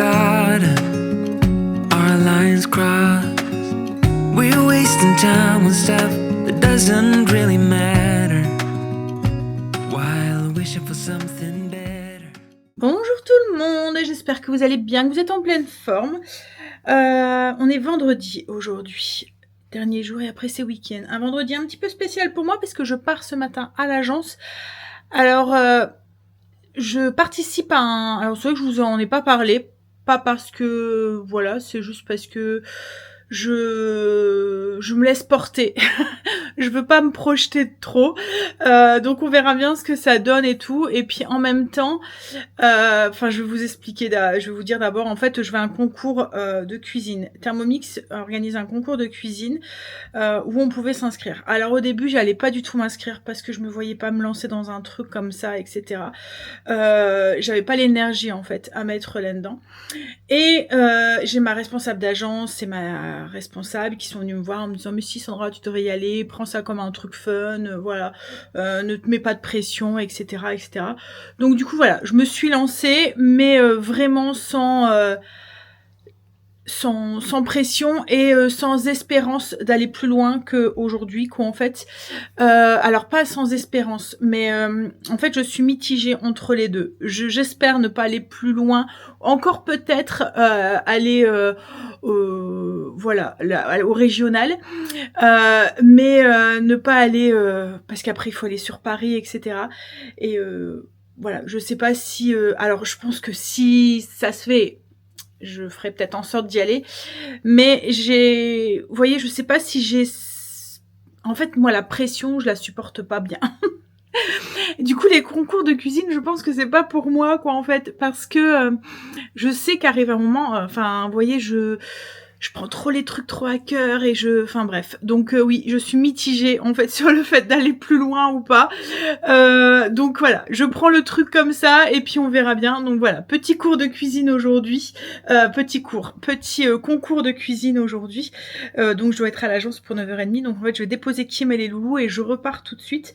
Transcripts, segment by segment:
garden, our lines cross. We're wasting time on stuff that doesn't really matter, while wishing for something better. Bonjour tout le monde, j'espère que vous allez bien, que vous êtes en pleine forme. On est vendredi aujourd'hui, dernier jour et après c'est week-end. Un vendredi un petit peu spécial pour moi parce que je pars ce matin à l'agence. Alors, je participe à un... Alors c'est vrai que je vous en ai pas parlé, pas parce que... Voilà, c'est juste parce que je me laisse porter. Je veux pas me projeter trop. Donc on verra bien ce que ça donne et tout. Et puis en même temps, je vais vous expliquer, je vais vous dire d'abord, en fait, je vais à un concours de cuisine. Thermomix organise un concours de cuisine où on pouvait s'inscrire. Alors au début, j'allais pas du tout m'inscrire parce que je me voyais pas me lancer dans un truc comme ça, etc. J'avais pas l'énergie en fait à mettre là-dedans. Et j'ai ma responsable d'agence et ma responsable qui sont venus me voir en me disant mais si Sandra, tu devrais y aller, prends ça comme un truc fun, voilà, ne te mets pas de pression, etc., etc. Donc du coup voilà, je me suis lancée, mais vraiment sans pression et sans espérance d'aller plus loin qu'aujourd'hui, quoi, en fait. Alors pas sans espérance, mais en fait je suis mitigée entre les deux. J'espère ne pas aller plus loin, encore peut-être aller voilà, au régional, mais ne pas aller parce qu'après il faut aller sur Paris, etc. Et voilà, je sais pas si alors je pense que si ça se fait, je ferai peut-être en sorte d'y aller. Mais vous voyez, je sais pas si j'ai... En fait, moi, la pression, je la supporte pas bien. Du coup, les concours de cuisine, je pense que c'est pas pour moi, quoi, en fait. Parce que je sais qu'arrive un moment... vous voyez, je prends trop les trucs trop à cœur et enfin bref. Donc oui, je suis mitigée en fait sur le fait d'aller plus loin ou pas. Donc voilà, je prends le truc comme ça et puis on verra bien. Donc voilà, petit cours de cuisine aujourd'hui, petit concours de cuisine aujourd'hui. Donc je dois être à l'agence pour 9h30. Donc en fait, je vais déposer Kim et les loulous et je repars tout de suite.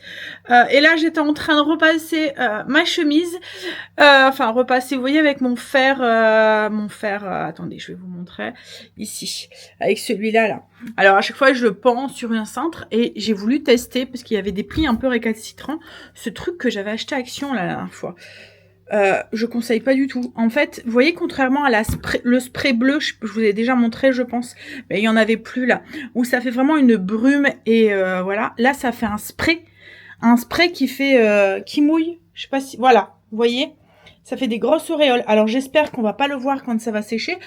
Et là, j'étais en train de repasser ma chemise. Repasser, vous voyez, avec mon fer. Attendez, je vais vous montrer ici, avec celui-là là. Alors à chaque fois je le pends sur un cintre et j'ai voulu tester parce qu'il y avait des plis un peu récalcitrants, ce truc que j'avais acheté à Action la dernière fois. Je conseille pas du tout. En fait, vous voyez, contrairement à le spray bleu, je vous ai déjà montré, je pense, mais il y en avait plus là, où ça fait vraiment une brume et voilà. Là, ça fait un spray qui fait qui mouille. Je sais pas si, voilà, vous voyez. Ça fait des grosses auréoles. Alors j'espère qu'on va pas le voir quand ça va sécher.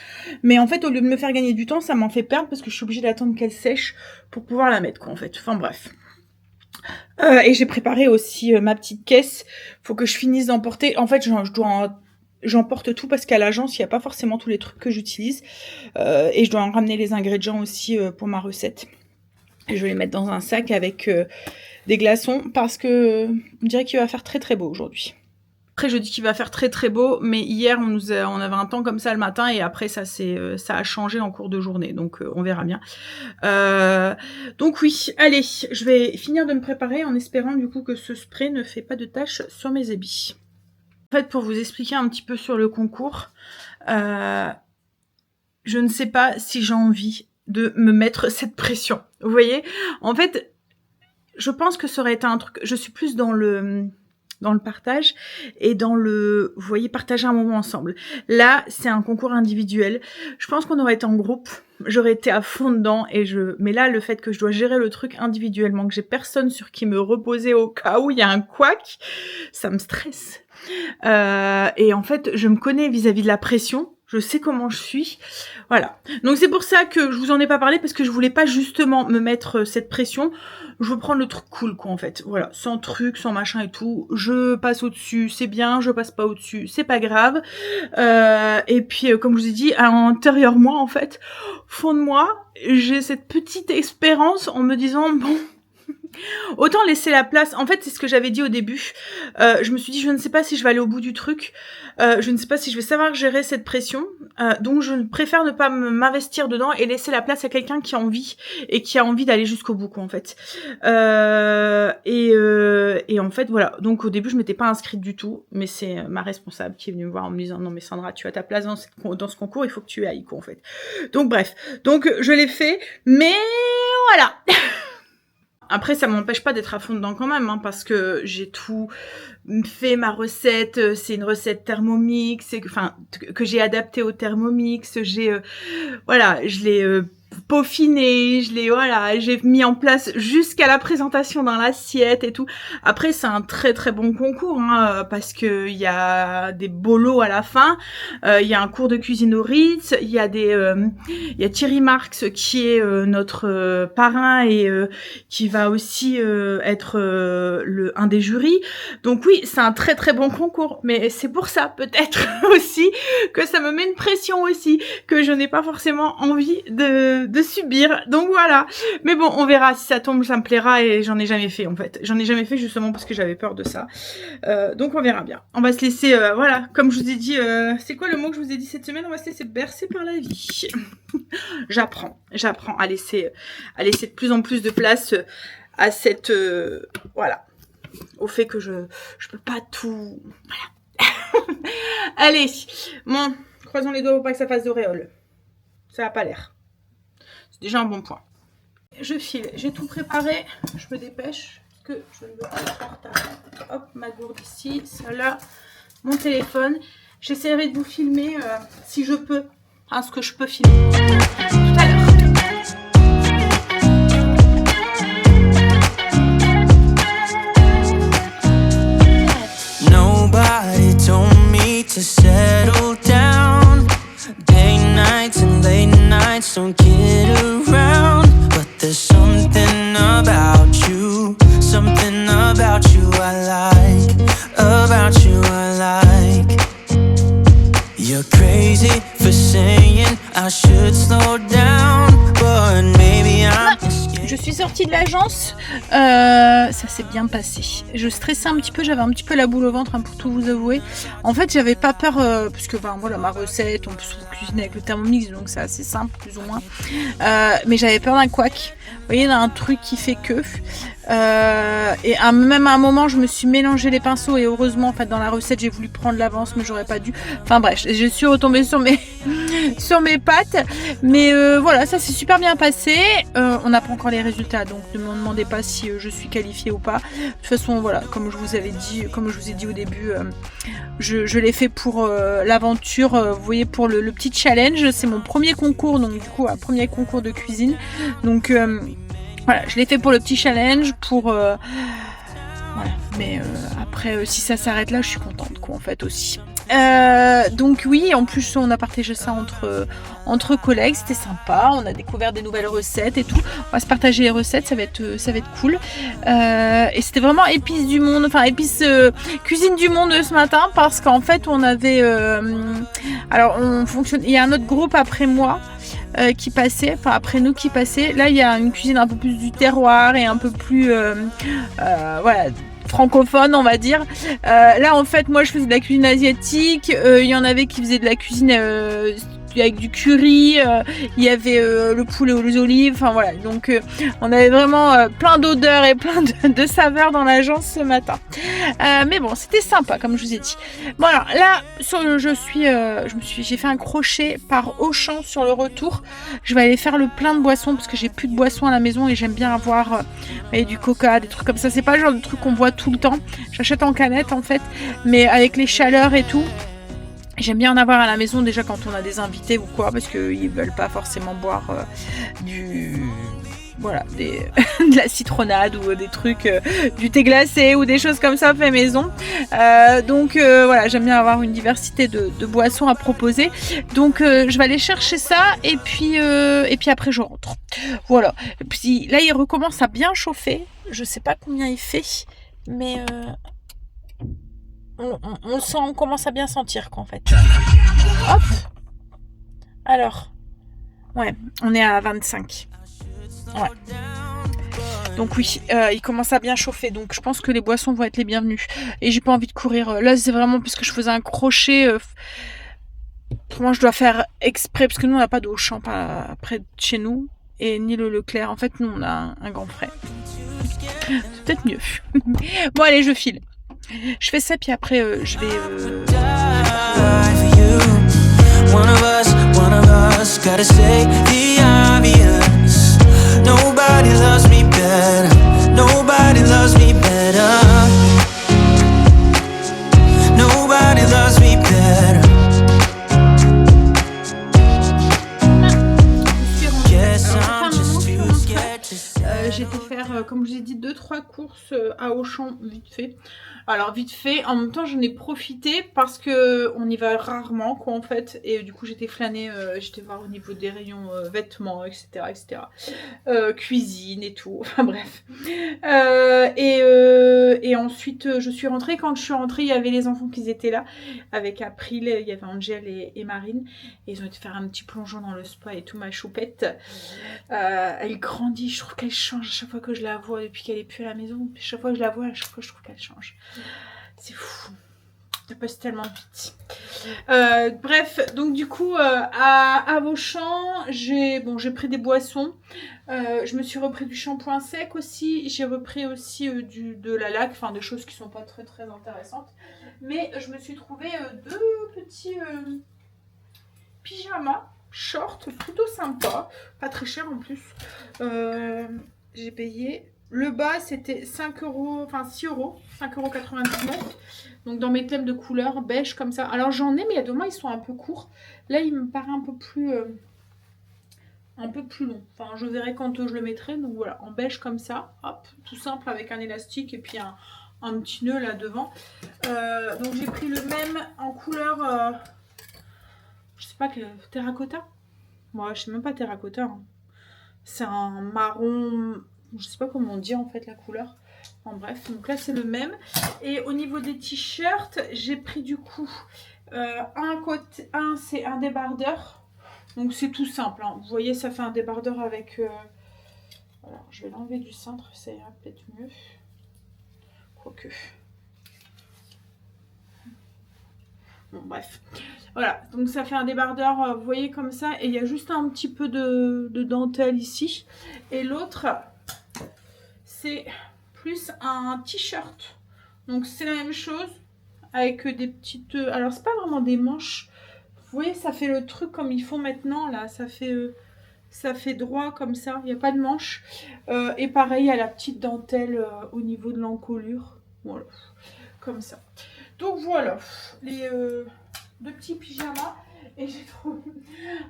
Mais en fait, au lieu de me faire gagner du temps, ça m'en fait perdre parce que je suis obligée d'attendre qu'elle sèche pour pouvoir la mettre, quoi, en fait. Enfin bref. Et j'ai préparé aussi ma petite caisse. Faut que je finisse d'emporter. En fait, j'emporte tout parce qu'à l'agence, il n'y a pas forcément tous les trucs que j'utilise. Et je dois en ramener les ingrédients aussi pour ma recette. Et je vais les mettre dans un sac avec des glaçons parce que on dirait qu'il va faire très très beau aujourd'hui. Après, je dis qu'il va faire très très beau, mais hier on avait un temps comme ça le matin et après ça a changé en cours de journée, donc on verra bien. Donc oui, allez, je vais finir de me préparer en espérant du coup que ce spray ne fait pas de taches sur mes habits. En fait, pour vous expliquer un petit peu sur le concours, je ne sais pas si j'ai envie de me mettre cette pression. Vous voyez, en fait, je pense que ça aurait été un truc. Je suis plus dans le partage et vous voyez, partager un moment ensemble. Là, c'est un concours individuel. Je pense qu'on aurait été en groupe, j'aurais été à fond dedans mais là, le fait que je dois gérer le truc individuellement, que j'ai personne sur qui me reposer au cas où il y a un couac, ça me stresse. Et en fait, je me connais vis-à-vis de la pression. Je sais comment je suis. Voilà. Donc c'est pour ça que je vous en ai pas parlé parce que je voulais pas justement me mettre cette pression. Je veux prendre le truc cool, quoi, en fait. Voilà. Sans truc, sans machin et tout. Je passe au-dessus, c'est bien. Je passe pas au-dessus, c'est pas grave. Et puis, comme je vous ai dit, à l'intérieur moi, en fait, au fond de moi, j'ai cette petite espérance en me disant, bon, Autant laisser la place. En fait, c'est ce que j'avais dit au début. Je me suis dit, je ne sais pas si je vais aller au bout du truc. Je ne sais pas si je vais savoir gérer cette pression. Donc, je préfère ne pas m'investir dedans et laisser la place à quelqu'un qui a envie et qui a envie d'aller jusqu'au bout, quoi, en fait. Et en fait, voilà. Donc, au début, je m'étais pas inscrite du tout, mais c'est ma responsable qui est venue me voir en me disant, non, mais Sandra, tu as ta place dans ce concours, il faut que tu ailles, quoi, en fait. Donc, bref. Donc, je l'ai fait, mais voilà. Après, ça m'empêche pas d'être à fond dedans quand même, hein, parce que j'ai tout fait, ma recette, c'est une recette Thermomix, que j'ai adaptée au Thermomix, voilà, je l'ai peaufiné, j'ai mis en place jusqu'à la présentation dans l'assiette et tout. Après, c'est un très très bon concours, hein, parce que il y a des beaux lots à la fin, il y a un cours de cuisine au Ritz, il y a Thierry Marx qui est notre parrain et qui va aussi être un des jurys. Donc oui, c'est un très très bon concours, mais c'est pour ça peut-être aussi que ça me met une pression aussi, que je n'ai pas forcément envie de subir. Donc voilà. Mais bon, on verra si ça tombe, ça me plaira et j'en ai jamais fait en fait. J'en ai jamais fait justement parce que j'avais peur de ça. Donc on verra bien. On va se laisser, voilà, comme je vous ai dit, c'est quoi le mot que je vous ai dit cette semaine? On va se laisser bercer par la vie. J'apprends à laisser de plus en plus de place à cette, voilà, au fait que je peux pas tout, voilà. Allez, bon, croisons les doigts pour pas que ça fasse d'auréole. Ça n'a pas l'air. C'est déjà un bon point. Je file, j'ai tout préparé, je me dépêche, parce que je ne veux pas être en retard. Hop, ma gourde ici, ça là, mon téléphone. J'essaierai de vous filmer si je peux, hein, ce que je peux filmer. Tout à l'heure. Nobody told me to settle down. Day nights and late nights don't get around. But there's something about you I like. You're crazy for saying I should slow down, but maybe I'm Je suis sortie de l'agence, ça s'est bien passé. Je stressais un petit peu, j'avais un petit peu la boule au ventre, hein, pour tout vous avouer. En fait, j'avais pas peur, parce que voilà, ma recette, on peut cuisiner avec le Thermomix, donc c'est assez simple, plus ou moins. Mais j'avais peur d'un couac. Vous voyez, d'un truc qui fait que. Et même à un moment, je me suis mélangé les pinceaux et heureusement, en fait, dans la recette, j'ai voulu prendre l'avance, mais j'aurais pas dû. Enfin bref, je suis retombée sur mes pattes. Mais voilà, ça s'est super bien passé. On n'a pas encore les résultats, donc ne me demandez pas si je suis qualifiée ou pas. De toute façon, voilà, comme je vous ai dit au début, je l'ai fait pour l'aventure. Vous voyez, pour le petit challenge. C'est mon premier concours, donc du coup, un premier concours de cuisine. Donc voilà, je l'ai fait pour le petit challenge, voilà. Mais après, si ça s'arrête là, je suis contente, quoi, en fait, aussi. Donc oui, en plus on a partagé ça entre collègues, c'était sympa, on a découvert des nouvelles recettes et tout. On va se partager les recettes, ça va être cool. Et c'était vraiment épice cuisine du monde ce matin, parce qu'en fait on avait il y a un autre groupe après moi qui passait, enfin après nous qui passait. Là il y a une cuisine un peu plus du terroir et un peu plus voilà, francophone, on va dire. Là en fait moi je faisais de la cuisine asiatique, il y en avait qui faisaient de la cuisine avec du curry, il y avait le poulet aux olives, enfin voilà, donc on avait vraiment plein d'odeurs et plein de saveurs dans l'agence ce matin, mais bon, c'était sympa comme je vous ai dit. Bon alors là j'ai fait un crochet par Auchan sur le retour. Je vais aller faire le plein de boissons parce que j'ai plus de boissons à la maison et j'aime bien avoir du coca, des trucs comme ça. C'est pas le genre de truc qu'on boit tout le temps, j'achète en canette en fait, mais avec les chaleurs et tout, j'aime bien en avoir à la maison déjà quand on a des invités ou quoi, parce qu'ils veulent pas forcément boire de la citronnade ou des trucs, du thé glacé ou des choses comme ça fait maison. Donc voilà, j'aime bien avoir une diversité de boissons à proposer. Donc je vais aller chercher ça et puis après je rentre. Voilà. Et puis là il recommence à bien chauffer. Je sais pas combien il fait, mais on commence à bien sentir qu'en fait. Hop. Alors, ouais, on est à 25. Ouais. Donc oui, il commence à bien chauffer. Donc je pense que les boissons vont être les bienvenues. Et j'ai pas envie de courir. Là, c'est vraiment parce que je faisais un crochet. Moi, je dois faire exprès parce que nous, on n'a pas d'Auchan près de chez nous. Et ni le Leclerc. En fait, nous, on a un grand frais. C'est peut-être mieux. Bon, allez, je file. Je fais ça, puis après, je vais... One of us, gotta say the obvious. Nobody loves me better. Nobody loves me better. Nobody loves me better. Yes, I'm just too scared to say. J'ai été faire, comme je vous ai dit, 2-3 courses à Auchan, vite fait. Alors vite fait, en même temps j'en ai profité parce que on y va rarement quoi en fait, et du coup j'étais flâner, j'étais voir au niveau des rayons vêtements, etc. etc. Cuisine et tout, enfin bref. Et ensuite je suis rentrée, quand je suis rentrée il y avait les enfants qui étaient là, avec April, il y avait Angel et Marine, et ils ont été faire un petit plongeon dans le spa et tout, ma choupette. Elle grandit, je trouve qu'elle change à chaque fois que je la vois depuis qu'elle est plus à la maison, à chaque fois que je la vois, à chaque fois je trouve qu'elle change. C'est fou. Ça passe tellement vite. Bref, donc du coup, à Auchan, j'ai pris des boissons. Je me suis repris du shampoing sec aussi. J'ai repris aussi de la laque, enfin des choses qui sont pas très très intéressantes. Mais je me suis trouvé 2 petits pyjamas, shorts, plutôt sympa. Pas très cher en plus. J'ai payé... Le bas, c'était 5 euros, enfin 6 euros, 5,99 €. Donc, dans mes thèmes de couleurs, beige comme ça. Alors, j'en ai, mais il y a 2 mois, ils sont un peu courts. Là, il me paraît un peu plus long. Enfin, je verrai quand je le mettrai. Donc, voilà, en beige comme ça. Hop, tout simple avec un élastique et puis un petit nœud là devant. Donc, j'ai pris le même en couleur, je sais pas, terracotta. Moi, je sais même pas terracotta. Hein. C'est un marron... Je sais pas comment on dit en fait la couleur. En bref, donc là c'est le même. Et au niveau des t-shirts, j'ai pris du coup c'est un débardeur. Donc c'est tout simple. Hein. Vous voyez, ça fait un débardeur avec... Alors, je vais l'enlever du cintre, ça ira peut-être mieux. Quoique... Bon, bref. Voilà, donc ça fait un débardeur, vous voyez, comme ça. Et il y a juste un petit peu de dentelle ici. Et l'autre... c'est plus un t-shirt. Donc c'est la même chose avec des petites... alors c'est pas vraiment des manches. Vous voyez, ça fait le truc comme ils font maintenant là. Ça fait droit comme ça. Il n'y a pas de manche. Et pareil, il y a la petite dentelle au niveau de l'encolure. Voilà, comme ça. Donc voilà, les 2 petits pyjamas. Et j'ai trop...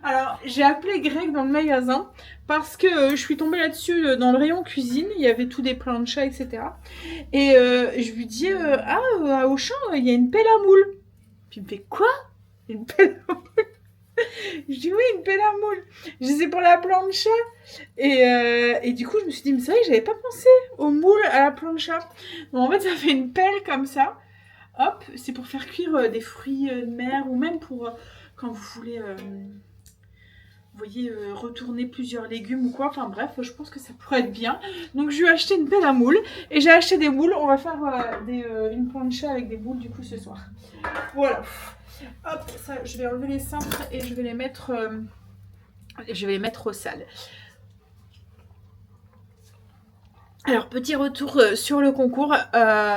Alors, j'ai appelé Greg dans le magasin parce que je suis tombée là-dessus dans le rayon cuisine. Il y avait tous des planchas, etc. Et je lui dis à Auchan, il y a une pelle à moule. Puis il me fait quoi? Une pelle à moule? Je dis oui, une pelle à moule. Je dis c'est pour la plancha. Et du coup, je me suis dit, mais c'est vrai que j'avais pas pensé au moule à la plancha. Donc en fait, ça fait une pelle comme ça. Hop, c'est pour faire cuire des fruits de mer ou même pour... quand vous voulez, vous voyez, retourner plusieurs légumes ou quoi. Enfin bref, je pense que ça pourrait être bien. Donc je lui ai acheté une pelle à moules. Et j'ai acheté des moules. On va faire une plancha avec des moules du coup ce soir. Voilà. Hop, ça, je vais enlever les cintres et je vais les mettre au sale. Alors, petit retour sur le concours.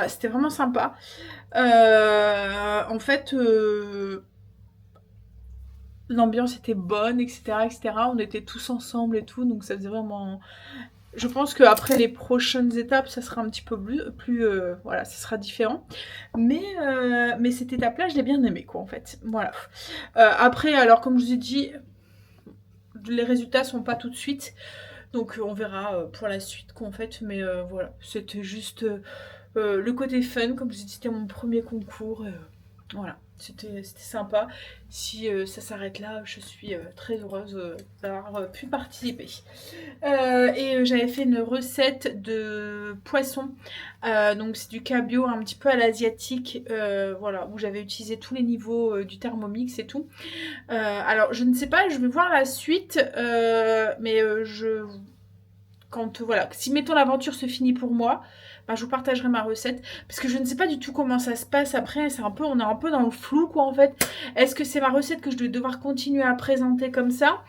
C'était vraiment sympa. En fait... l'ambiance était bonne, etc., etc. On était tous ensemble et tout, donc ça faisait vraiment... Je pense qu'après les prochaines étapes, ça sera un petit peu plus voilà, ça sera différent. Mais cette étape-là, je l'ai bien aimée, quoi, en fait. Voilà. Après, alors, comme je vous ai dit, les résultats sont pas tout de suite. Donc, on verra pour la suite, quoi, en fait. Mais voilà, c'était juste le côté fun. Comme je vous ai dit, c'était mon premier concours. Voilà. C'était sympa. Si ça s'arrête là, je suis très heureuse d'avoir pu participer. Et j'avais fait une recette de poisson. Donc c'est du cabillaud un petit peu à l'asiatique. Voilà, où j'avais utilisé tous les niveaux du Thermomix et tout. Alors je ne sais pas, je vais voir la suite. Mais quand voilà, si mettons l'aventure se finit pour moi, ben, je vous partagerai ma recette parce que je ne sais pas du tout comment ça se passe après, c'est un peu, on est un peu dans le flou quoi en fait. Est-ce que c'est ma recette que je vais devoir continuer à présenter comme ça?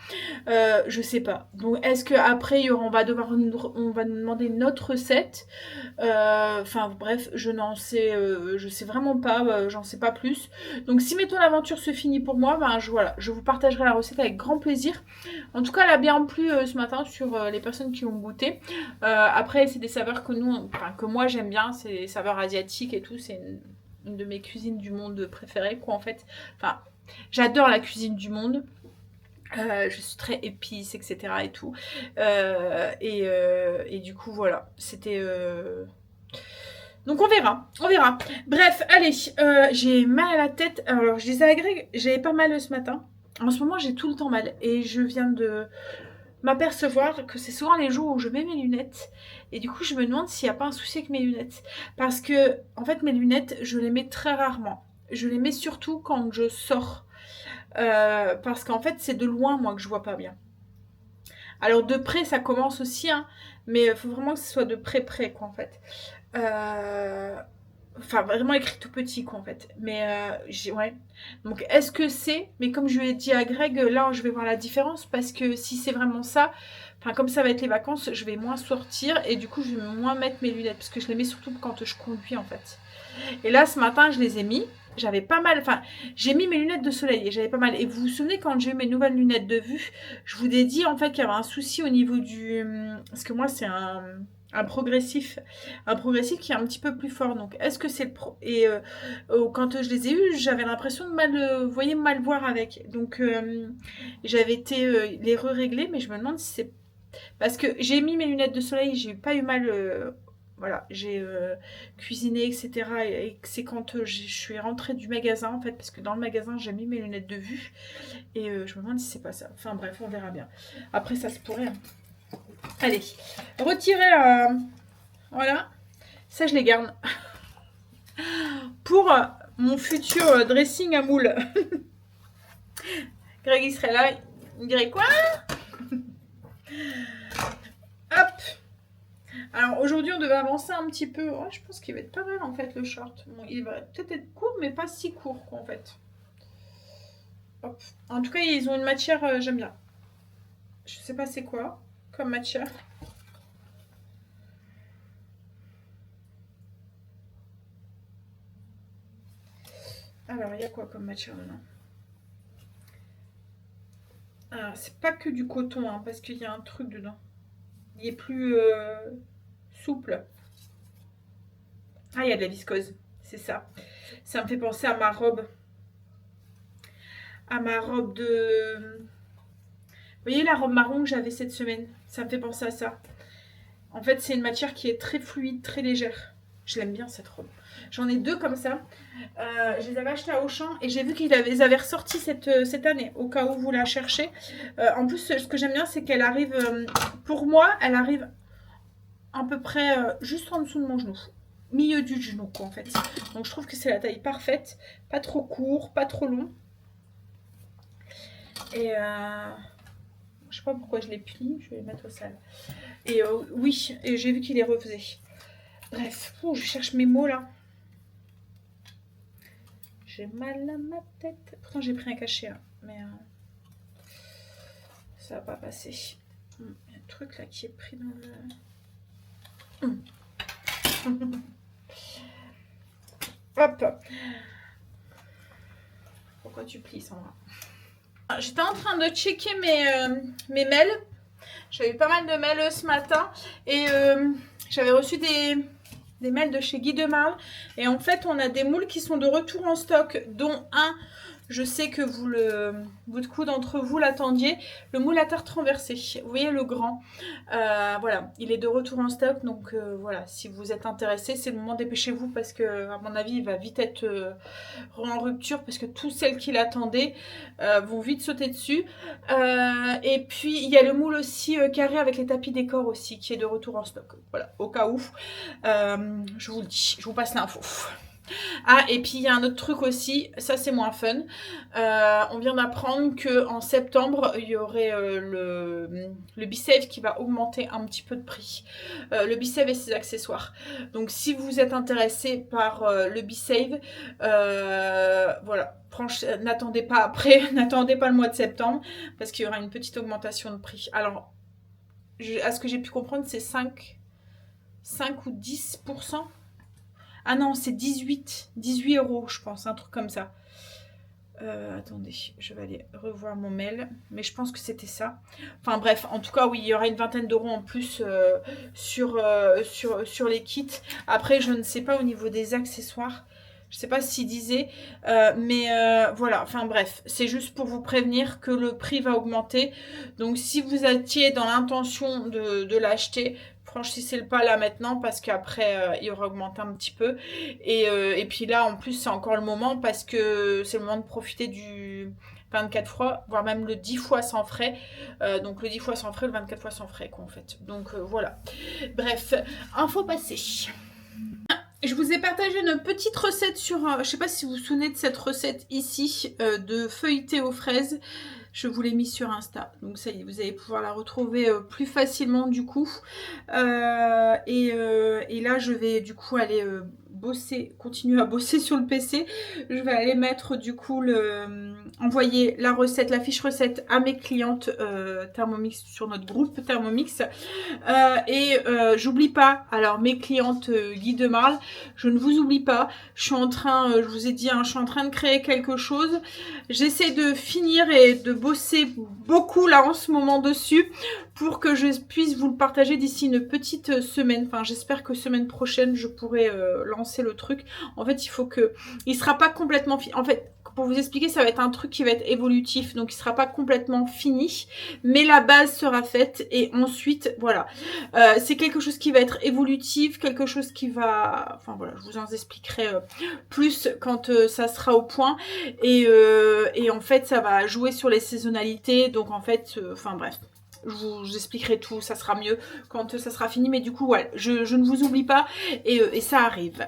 Je sais pas. Donc est-ce que après on va nous demander une autre recette? Enfin bref, je sais vraiment pas, j'en sais pas plus. Donc si mettons l'aventure se finit pour moi, ben voilà, je vous partagerai la recette avec grand plaisir. En tout cas, elle a bien plu ce matin sur les personnes qui ont goûté. Après, c'est des saveurs que moi j'aime bien, c'est des saveurs asiatiques et tout. C'est une de mes cuisines du monde préférées, quoi, en fait. Enfin, j'adore la cuisine du monde. Je suis très épice, etc. et tout. Et du coup, voilà. C'était. Donc on verra, on verra. Bref, allez, j'ai mal à la tête. Alors je disais à Greg, j'avais pas mal ce matin. En ce moment, j'ai tout le temps mal. Et je viens de m'apercevoir que c'est souvent les jours où je mets mes lunettes. Et du coup, je me demande s'il n'y a pas un souci avec mes lunettes. Parce que, en fait, mes lunettes, je les mets très rarement. Je les mets surtout quand je sors. Parce qu'en fait, c'est de loin, moi, que je vois pas bien. Alors, de près, ça commence aussi, hein. Mais il faut vraiment que ce soit de près, quoi, en fait. Enfin, vraiment écrit tout petit, quoi, en fait. Mais, ouais. Donc, est-ce que c'est... Mais comme je lui ai dit à Greg, là, je vais voir la différence. Parce que si c'est vraiment ça... Enfin, comme ça va être les vacances, je vais moins sortir. Et du coup, je vais moins mettre mes lunettes. Parce que je les mets surtout quand je conduis, en fait. Et là, ce matin, je les ai mis. J'avais pas mal... Enfin, j'ai mis mes lunettes de soleil et j'avais pas mal. Et vous vous souvenez, quand j'ai eu mes nouvelles lunettes de vue, je vous ai dit, en fait, qu'il y avait un souci au niveau du... Parce que moi, c'est un progressif qui est un petit peu plus fort. Donc, est-ce que c'est le pro... Et quand je les ai eus, j'avais l'impression de mal voir avec. Donc, j'avais été les re-régler, mais je me demande si c'est... Parce que j'ai mis mes lunettes de soleil, j'ai pas eu mal... voilà, j'ai cuisiné, etc. Et c'est quand je suis rentrée du magasin, en fait, parce que dans le magasin, j'ai mis mes lunettes de vue. Et je me demande si c'est pas ça. Enfin, bref, on verra bien. Après, ça se pourrait... Hein. Allez, retirer, voilà, ça je les garde pour mon futur dressing à moule. Greg il serait là, il dirait quoi? Hop. Alors aujourd'hui on devait avancer un petit peu. Oh, je pense qu'il va être pas mal en fait le short. Bon, il va peut-être être court mais pas si court quoi en fait. Hop. En tout cas ils ont une matière, j'aime bien. Je sais pas c'est quoi comme matière. Alors, il y a quoi comme matière dedans? Ah, c'est pas que du coton, hein, parce qu'il y a un truc dedans. Il est plus souple. Ah, il y a de la viscose, c'est ça. Ça me fait penser à ma robe. À ma robe de... Vous voyez la robe marron que j'avais cette semaine? Ça me fait penser à ça. En fait, c'est une matière qui est très fluide, très légère. Je l'aime bien cette robe. J'en ai deux comme ça. Je les avais achetés à Auchan et j'ai vu qu'ils les avaient ressortis cette année, au cas où vous la cherchez. En plus, ce que j'aime bien, c'est qu'elle arrive, pour moi, elle arrive à peu près juste en dessous de mon genou. Milieu du genou, quoi, en fait. Donc, je trouve que c'est la taille parfaite. Pas trop court, pas trop long. Et je sais pas pourquoi je les plie. Je vais les mettre au sale. Et oui, et j'ai vu qu'il les refaisait. Bref, je cherche mes mots là. J'ai mal à ma tête. Pourtant j'ai pris un cachet, hein, mais ça va pas passer. Il y a un truc là qui est pris dans le... Hop. Pourquoi tu plies, Sandra? J'étais en train de checker mes mails. J'avais pas mal de mails ce matin et j'avais reçu des mails de chez Guy Demarle. Et en fait, on a des moules qui sont de retour en stock, dont un, je sais que beaucoup d'entre vous l'attendiez, le moule à tarte renversé. Vous voyez le grand. Voilà, il est de retour en stock. Donc voilà, si vous êtes intéressé, c'est le moment, dépêchez-vous parce que à mon avis, il va vite être en rupture parce que toutes celles qui l'attendaient vont vite sauter dessus. Et puis il y a le moule aussi carré avec les tapis décor aussi qui est de retour en stock. Voilà, au cas où, je vous le dis, je vous passe l'info. Ah, et puis il y a un autre truc aussi, ça c'est moins fun. On vient d'apprendre qu'en septembre, il y aurait le B-Save qui va augmenter un petit peu de prix. Le B-Save et ses accessoires. Donc si vous êtes intéressé par le B-Save, voilà. N'attendez pas après, n'attendez pas le mois de septembre, parce qu'il y aura une petite augmentation de prix. Alors, à ce que j'ai pu comprendre, c'est 5 ou 10%. Ah non, c'est 18 euros, je pense, un truc comme ça. Attendez, je vais aller revoir mon mail, mais je pense que c'était ça. Enfin bref, en tout cas, oui, il y aura une vingtaine d'euros en plus sur les kits. Après, je ne sais pas au niveau des accessoires. Je ne sais pas s'il disait, mais voilà, enfin bref, c'est juste pour vous prévenir que le prix va augmenter. Donc si vous étiez dans l'intention de l'acheter, franchissez le pas là maintenant parce qu'après il aura augmenté un petit peu. Et puis là, en plus, c'est encore le moment parce que c'est le moment de profiter du 24 fois, voire même le 10 fois sans frais. Donc le 10 fois sans frais, le 24 fois sans frais, quoi, en fait. Donc voilà. Bref, info passée. Je vous ai partagé une petite recette sur... je ne sais pas si vous vous souvenez de cette recette ici, de feuilleté aux fraises. Je vous l'ai mis sur Insta. Donc ça y est, vous allez pouvoir la retrouver plus facilement du coup. Et là, je vais du coup aller continuer à bosser sur le PC. Je vais aller mettre du coup envoyer la recette, la fiche recette à mes clientes Thermomix sur notre groupe Thermomix. J'oublie pas, alors mes clientes Guy de Marle, je ne vous oublie pas. Je suis en train, je vous ai dit, je suis en train de créer quelque chose. J'essaie de finir et de bosser beaucoup là en ce moment dessus pour que je puisse vous le partager d'ici une petite semaine. Enfin, j'espère que semaine prochaine, je pourrai lancer le truc. En fait, il sera pas complètement fini. En fait, pour vous expliquer, ça va être un truc qui va être évolutif, donc il sera pas complètement fini, mais la base sera faite et ensuite, voilà. C'est quelque chose qui va être évolutif, quelque chose qui va... Enfin voilà, je vous en expliquerai plus quand ça sera au point. Et en fait, ça va jouer sur les saisonnalités, donc en fait, enfin bref. Je vous expliquerai tout, ça sera mieux quand ça sera fini. Mais du coup, ouais, je ne vous oublie pas et ça arrive.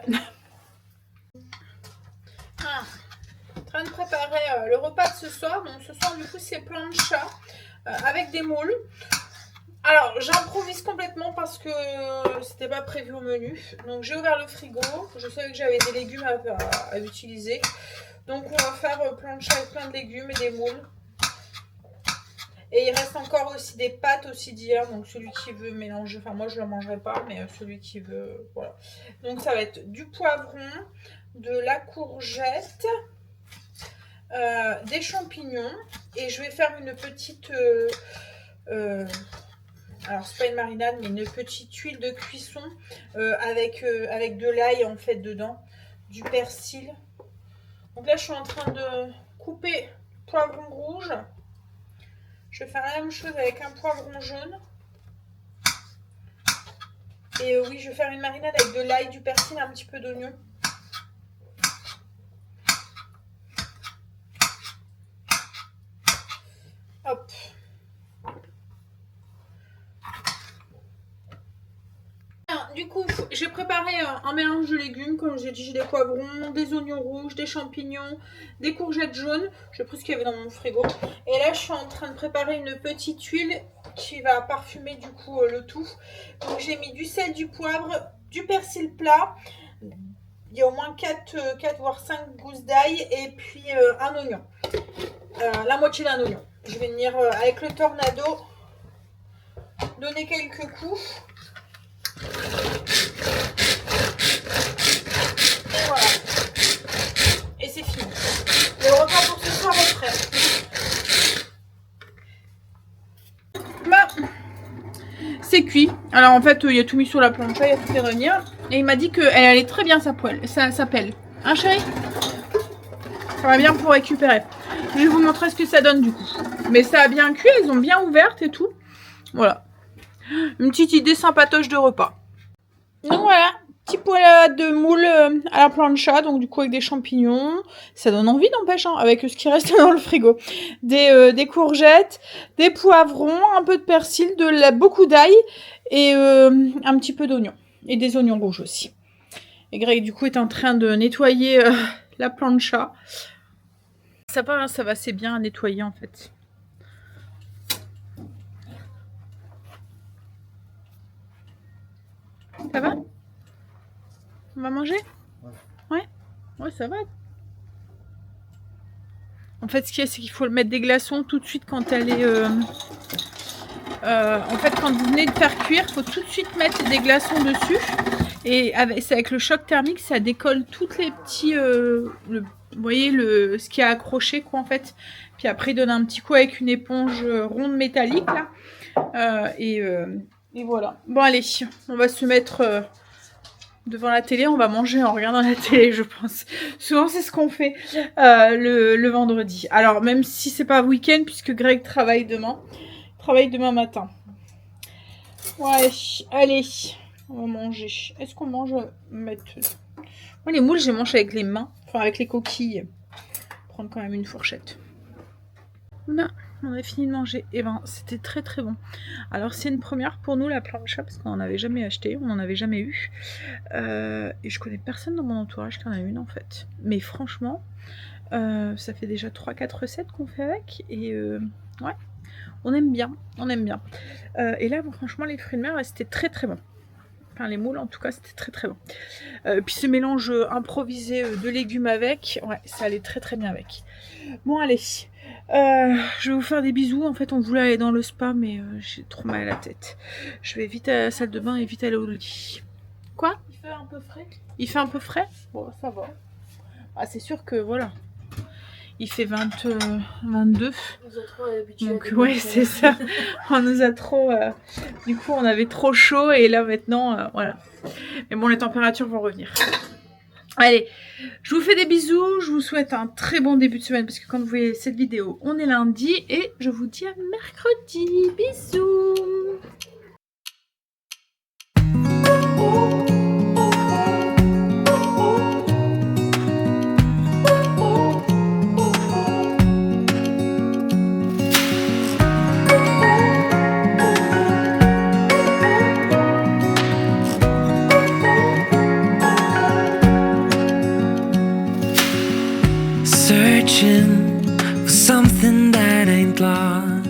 En train de préparer le repas de ce soir. Donc ce soir, du coup, c'est plancha avec des moules. Alors, j'improvise complètement parce que c'était pas prévu au menu. Donc, j'ai ouvert le frigo. Je savais que j'avais des légumes à utiliser. Donc, on va faire plancha avec plein de légumes et des moules. Et il reste encore aussi des pâtes aussi d'hier, donc celui qui veut mélanger, enfin moi je ne le mangerai pas, mais celui qui veut, voilà. Donc ça va être du poivron, de la courgette, des champignons, et je vais faire une petite, alors c'est pas une marinade, mais une petite huile de cuisson avec de l'ail en fait dedans, du persil. Donc là je suis en train de couper poivron rouge. Je vais faire la même chose avec un poivron jaune. Et oui, je vais faire une marinade avec de l'ail, du persil, un petit peu d'oignon. Hop. Du coup, j'ai préparé un mélange de légumes. Comme j'ai dit, j'ai des poivrons, des oignons rouges, des champignons, des courgettes jaunes. J'ai pris ce qu'il y avait dans mon frigo. Et là, je suis en train de préparer une petite huile qui va parfumer du coup le tout. Donc, j'ai mis du sel, du poivre, du persil plat. Il y a au moins 4 voire 5 gousses d'ail et puis un oignon. La moitié d'un oignon. Je vais venir avec le tornado donner quelques coups. Et voilà. Et c'est fini. Le repas pour ce soir est prêt. Bah, c'est cuit. Alors en fait, il y a tout mis sur la plancha, il y a tout fait revenir. Et il m'a dit qu'elle allait très bien sa pelle. Hein chérie? Ça va bien pour récupérer. Je vais vous montrer ce que ça donne du coup. Mais ça a bien cuit, elles ont bien ouvertes et tout. Voilà. Une petite idée sympatoche de repas. Donc voilà, petit poêlade de moules à la plancha, donc du coup avec des champignons. Ça donne envie n'empêche, hein, avec ce qui reste dans le frigo. Des courgettes, des poivrons, un peu de persil, beaucoup d'ail et un petit peu d'oignon. Et des oignons rouges aussi. Et Greg, du coup, est en train de nettoyer la plancha. Ça va, hein, ça va assez bien à nettoyer, en fait. Ça va? On va manger? Ouais. Ouais, ça va. En fait, ce qu'il y a, c'est qu'il faut mettre des glaçons tout de suite quand elle est... en fait, quand vous venez de faire cuire, il faut tout de suite mettre des glaçons dessus. Et c'est avec le choc thermique, ça décolle toutes les petits... vous voyez, ce qui a accroché, quoi, en fait. Puis après, il donne un petit coup avec une éponge ronde métallique, là. Et voilà. Bon, allez, on va se mettre... devant la télé, on va manger en regardant la télé, je pense. Souvent, c'est ce qu'on fait le vendredi. Alors, même si c'est pas week-end, puisque Greg travaille demain. Travaille demain matin. Ouais, allez, on va manger. Est-ce qu'on mange Moi, les moules, je les mange avec les mains. Enfin, avec les coquilles. Prendre quand même une fourchette. Là, on a fini de manger. Et ben, c'était très très bon. Alors, c'est une première pour nous, la plancha, parce qu'on n'en avait jamais acheté, on n'en avait jamais eu. Et je connais personne dans mon entourage qui en a une, en fait. Mais franchement, ça fait déjà 3-4 recettes qu'on fait avec. Et ouais, on aime bien, on aime bien. Et là, bon, franchement, les fruits de mer, c'était très très bon. Enfin, les moules, en tout cas, c'était très très bon. Puis ce mélange improvisé de légumes avec, ouais, ça allait très très bien avec. Bon, allez, je vais vous faire des bisous. En fait, on voulait aller dans le spa, mais j'ai trop mal à la tête. Je vais vite à la salle de bain et vite aller au lit. Quoi? Il fait un peu frais. Il fait un peu frais? Bon, ça va. Ah, c'est sûr que, voilà. Il fait 22. On nous a trop habitués. Donc, ouais, c'est ça. On nous a trop... Du coup, on avait trop chaud et là, maintenant, voilà. Mais bon, les températures vont revenir. Allez, je vous fais des bisous. Je vous souhaite un très bon début de semaine parce que quand vous voyez cette vidéo, on est lundi et je vous dis à mercredi. Bisous. Searching for something that ain't lost.